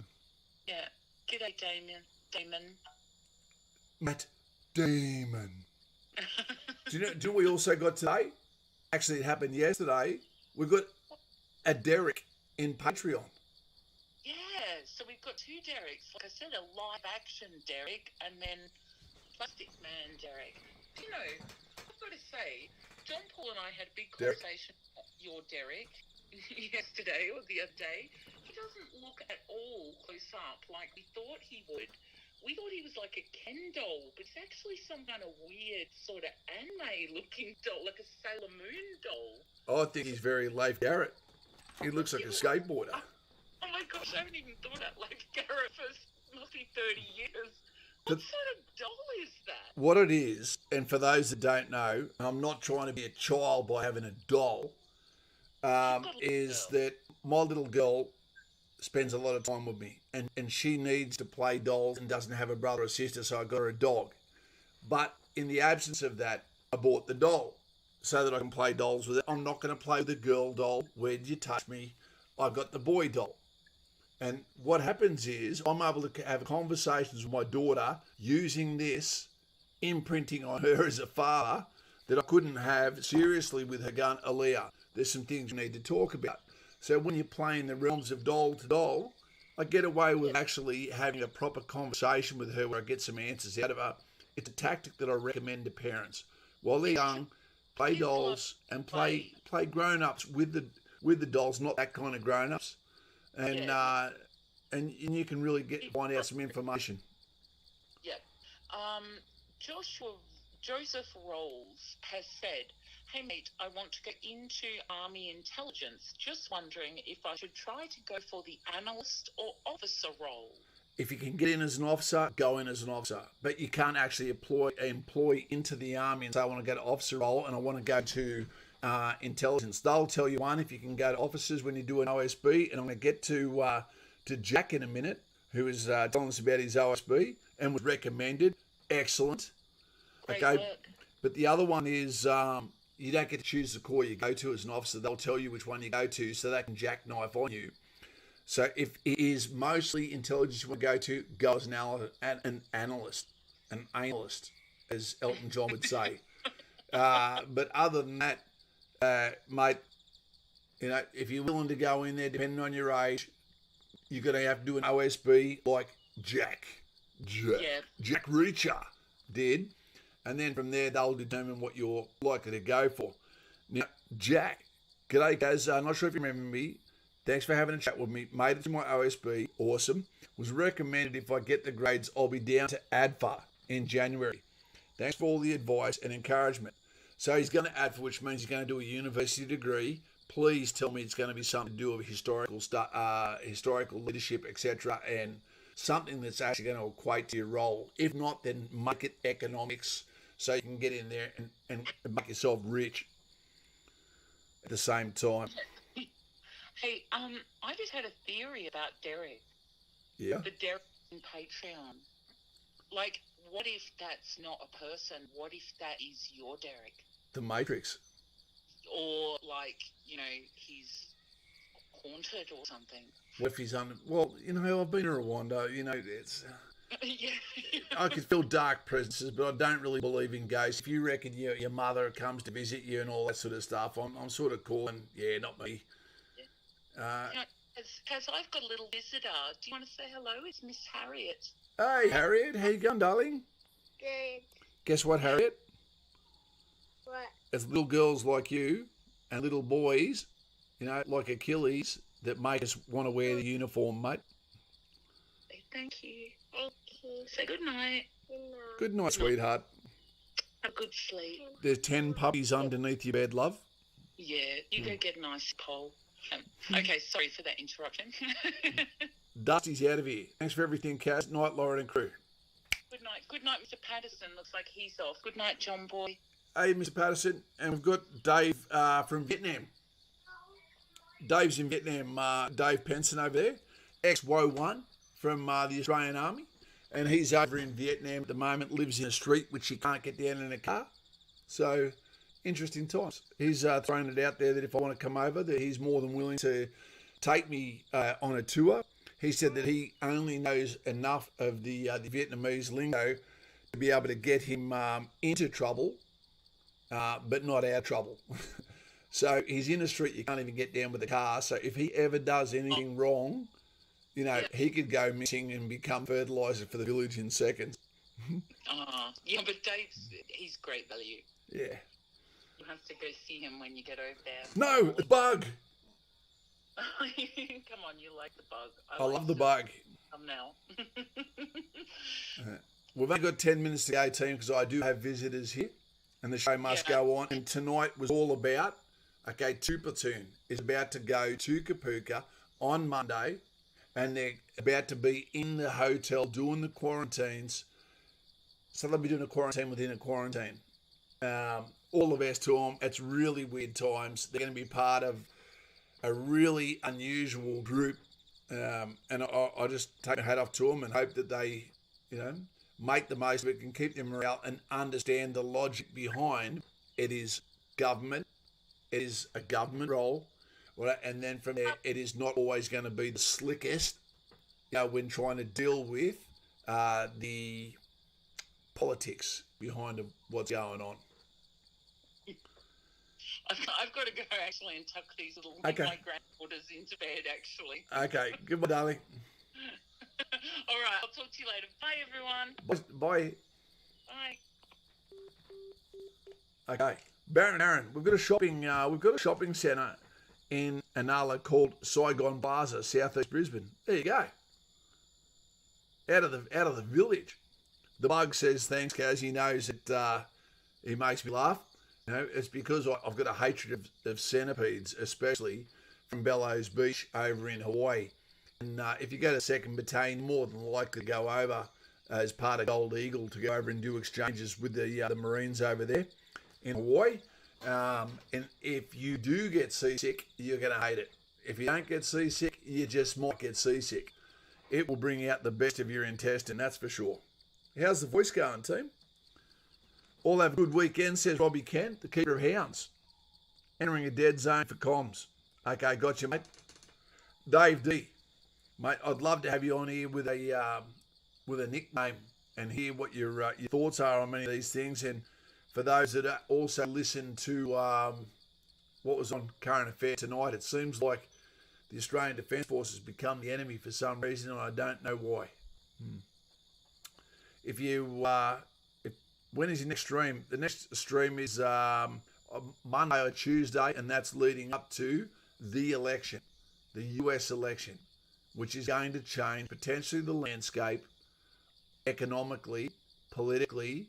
B: Yeah. G'day, Damien. Damon.
A: Matt Damon. Do you know what we also got today? Actually, it happened yesterday. We got a Derek in Patreon.
B: Yeah, so we've got two Dereks. Like I said, a live action Derek and then Plastic Man Derek. You know, I've got to say, John Paul and I had a big conversation about your Derek yesterday or the other day. He doesn't look at all close up like we thought he would. We thought he was like a Ken doll, but it's actually some kind of weird sort of anime-looking doll, like a Sailor Moon doll.
A: I think he's very Leif Garrett. He looks like a skateboarder.
B: Oh my gosh, I haven't even thought about Leif Garrett for must be 30 years. What sort of doll is that?
A: What it is, and for those that don't know, I'm not trying to be a child by having a doll, is that my little girl spends a lot of time with me, and she needs to play dolls and doesn't have a brother or sister, so I got her a dog. But in the absence of that, I bought the doll so that I can play dolls with it. I'm not going to play with the girl doll. Where did you touch me? I've got the boy doll. And what happens is I'm able to have conversations with my daughter using this, imprinting on her as a father, that I couldn't have seriously with her gun, Aaliyah. There's some things we need to talk about. So when you're playing the realms of doll to doll, I get away with actually having a proper conversation with her where I get some answers out of her. It's a tactic that I recommend to parents. While they're young, play dolls and play grown-ups with the dolls, not that kind of grown-ups. And you can really find out some information.
B: Yeah. Joseph Rolls has said, "Hey mate, I want to get into Army intelligence. Just wondering if I should try to go for the analyst or officer role."
A: If you can get in as an officer, go in as an officer. But you can't actually employ into the Army and say, I want to go to officer role and I want to go to intelligence. They'll tell you, one, if you can go to officers when you do an OSB, and I'm going to get to Jack in a minute, who is telling us about his OSB and was recommended. Excellent.
B: Great
A: Okay.
B: work.
A: But the other one is you don't get to choose the corps you go to as an officer. They'll tell you which one you go to so they can jackknife on you. So if it is mostly intelligence you want to go as an analyst, as Elton John would say. But other than that, mate, you know, if you're willing to go in there, depending on your age, you're going to have to do an OSB like Jack Reacher did. And then from there, they'll determine what you're likely to go for. Now, Jack, g'day, guys. Not sure if you remember me. Thanks for having a chat with me. Made it to my OSB. Awesome. Was recommended if I get the grades, I'll be down to ADFA in January. Thanks for all the advice and encouragement. So he's going to ADFA, which means he's going to do a university degree. Please tell me it's going to be something to do with historical leadership, etc., and something that's actually going to equate to your role. If not, then make it economics so you can get in there and make yourself rich at the same time.
B: Hey, I just had a theory about Derek.
A: Yeah.
B: The Derek in Patreon. Like, what if that's not a person? What if that is your Derek?
A: The Matrix.
B: Or, like, you know, he's haunted or something.
A: What if he's well, you know, I've been to Rwanda, you know, it's...
B: Yeah.
A: I can feel dark presences, but I don't really believe in ghosts. If you reckon your mother comes to visit you and all that sort of stuff, I'm sort of calling, yeah, not me.
B: As I've got a little visitor, do you want to say hello? It's Miss Harriet.
A: Hey, Harriet, how you going, darling?
C: Good.
A: Guess what, Harriet?
C: What?
A: It's little girls like you and little boys, you know, like Achilles, that make us want to wear the uniform, mate.
B: Thank you.
C: Thank you.
B: Say good night.
A: Good night, sweetheart.
B: A good sleep.
A: There's 10 puppies underneath your bed, love.
B: Yeah, you go get a nice pole. Okay, sorry for that interruption.
A: Dusty's out of here. Thanks for everything, Kaz. Night, Lauren and crew.
B: Good night. Good night, Mr. Patterson. Looks like he's off. Good night, John Boy.
A: Hey, Mr. Patterson. And we've got Dave from Vietnam. Dave's in Vietnam. Dave Penson over there. Ex-WO1 from the Australian Army. And he's over in Vietnam at the moment, lives in a street which you can't get down in a car. So... interesting times. He's thrown it out there that if I want to come over, that he's more than willing to take me on a tour. He said that he only knows enough of the Vietnamese lingo to be able to get him into trouble, but not our trouble. So he's in a street you can't even get down with a car. So if he ever does anything wrong, you know, he could go missing and become fertiliser for the village in seconds.
B: Yeah, but he's great value.
A: Yeah.
B: You have to go see him when you get over there.
A: No, the bug.
B: Come on, you like the bug.
A: I love the bug.
B: Come now.
A: We've only got 10 minutes to go, team, because I do have visitors here, and the show must go on. And tonight was all about, okay, Platoon is about to go to Kapooka on Monday, and they're about to be in the hotel doing the quarantines. So they'll be doing a quarantine within a quarantine. All the best to them. It's really weird times. They're going to be part of a really unusual group. And I just take my hat off to them and hope that they, you know, make the most of it and keep their morale and understand the logic behind it is government. It is a government role. And then from there, it is not always going to be the slickest, you know, when trying to deal with the politics behind what's going on.
B: I've got to go actually and tuck these little my granddaughters into bed actually.
A: Okay, goodbye, darling.
B: All right, I'll talk to you later. Bye, everyone.
A: Bye.
B: Bye.
A: Okay, Baron Aaron, we've got a shopping centre in Anala called Saigon Plaza, southeast Brisbane. There you go. Out of the village. The bug says thanks, Kaz. He knows that he makes me laugh. You know, it's because I've got a hatred of centipedes, especially from Bellows Beach over in Hawaii. And if you go to 2nd Battalion, more than likely to go over as part of Gold Eagle to go over and do exchanges with the Marines over there in Hawaii. And if you do get seasick, you're going to hate it. If you don't get seasick, you just might get seasick. It will bring out the best of your intestine, that's for sure. How's the voice going, team? All have a good weekend, says Robbie Kent, the keeper of hounds. Entering a dead zone for comms. Okay, got you, mate. Dave D. Mate, I'd love to have you on here with a nickname and hear what your thoughts are on many of these things. And for those that also listen to what was on Current Affair tonight, it seems like the Australian Defence Force has become the enemy for some reason, and I don't know why. When is your next stream? The next stream is Monday or Tuesday, and that's leading up to the election, the US election, which is going to change potentially the landscape economically, politically,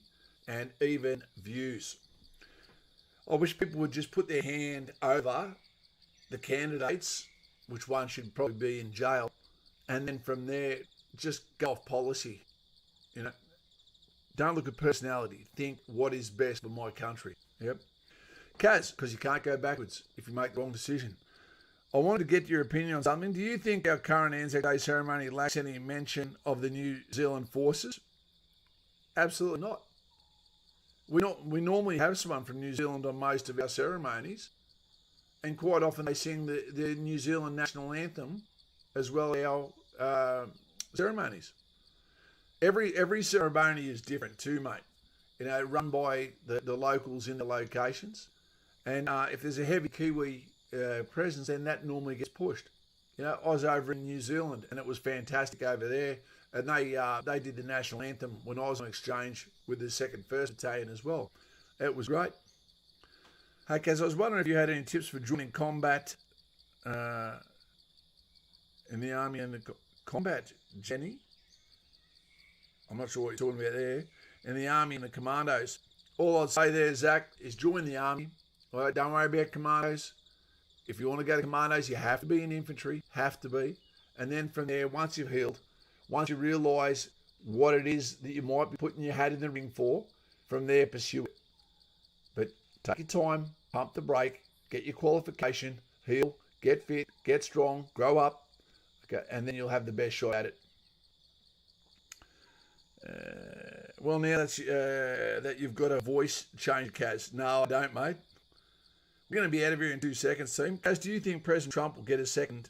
A: and even views. I wish people would just put their hand over the candidates, which one should probably be in jail, and then from there, just go off policy. You know, don't look at personality. Think what is best for my country. Yep. Kaz, because you can't go backwards if you make the wrong decision. I wanted to get your opinion on something. Do you think our current Anzac Day ceremony lacks any mention of the New Zealand forces? Absolutely not. We normally have someone from New Zealand on most of our ceremonies, and quite often they sing the New Zealand national anthem as well as our ceremonies. Every ceremony is different too, mate. You know, run by the locals in the locations. And if there's a heavy Kiwi presence, then that normally gets pushed. You know, I was over in New Zealand and it was fantastic over there. And they did the national anthem when I was on exchange with the 2nd 1st Battalion as well. It was great. Hey, Kaz, I was wondering if you had any tips for joining combat in the Army and the combat, Jenny. I'm not sure what you're talking about there. In the Army and the Commandos. All I'd say there, Zach, is join the Army. All right, don't worry about Commandos. If you want to go to Commandos, you have to be in infantry. Have to be. And then from there, once you've healed, once you realise what it is that you might be putting your hat in the ring for, from there, pursue it. But take your time, pump the brake, get your qualification, heal, get fit, get strong, grow up, okay, and then you'll have the best shot at it. Well, now that you've got a voice change, Kaz. No, I don't, mate. We're going to be out of here in 2 seconds, team. Kaz, do you think President Trump will get a second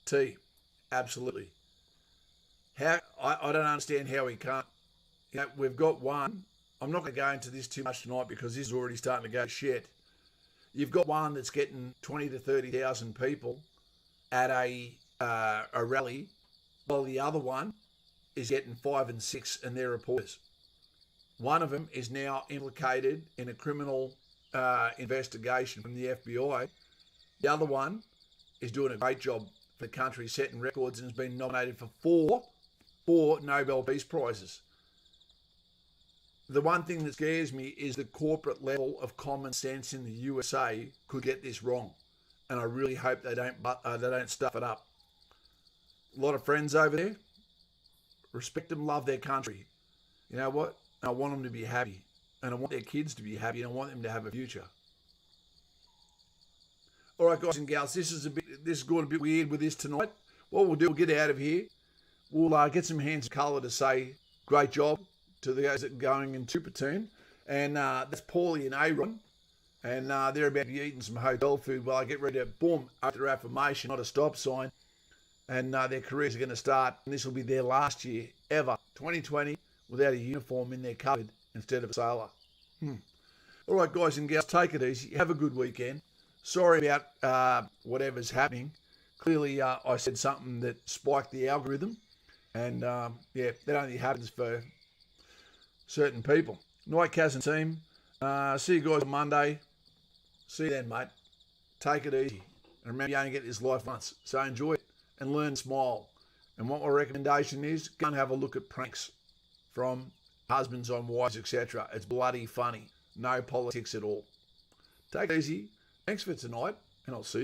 A: T? Absolutely. How I don't understand how he can't. We've got one. I'm not going to go into this too much tonight because this is already starting to go shit. You've got one that's getting 20 to 30,000 people at a rally, while the other one is getting 5 and 6, and they're reporters. One of them is now implicated in a criminal investigation from the FBI. The other one is doing a great job for the country, setting records, and has been nominated for four Nobel Peace Prizes. The one thing that scares me is the corporate level of common sense in the USA could get this wrong, and I really hope they don't stuff it up. A lot of friends over there. Respect them, love their country. You know what? I want them to be happy, and I want their kids to be happy, and I want them to have a future. All right, guys and gals, this is going a bit weird with this tonight. What we'll do, we'll get out of here. We'll get some hands of colour to say great job to the guys that are going into Platoon, and that's Paulie and Aaron, and they're about to be eating some hotel food while I get ready to boom up their affirmation, not a stop sign, and their careers are going to start, and this will be their last year ever, 2020, without a uniform in their cupboard instead of a sailor. All right, guys and gals, take it easy. Have a good weekend. Sorry about whatever's happening. Clearly, I said something that spiked the algorithm, and that only happens for certain people. Night, Kaz and team. See you guys on Monday. See you then, mate. Take it easy. And remember, you only get this life once, so enjoy it and learn to smile. And what my recommendation is, go and have a look at pranks from husbands on wives, etc. It's bloody funny. No politics at all. Take it easy. Thanks for tonight, and I'll see you.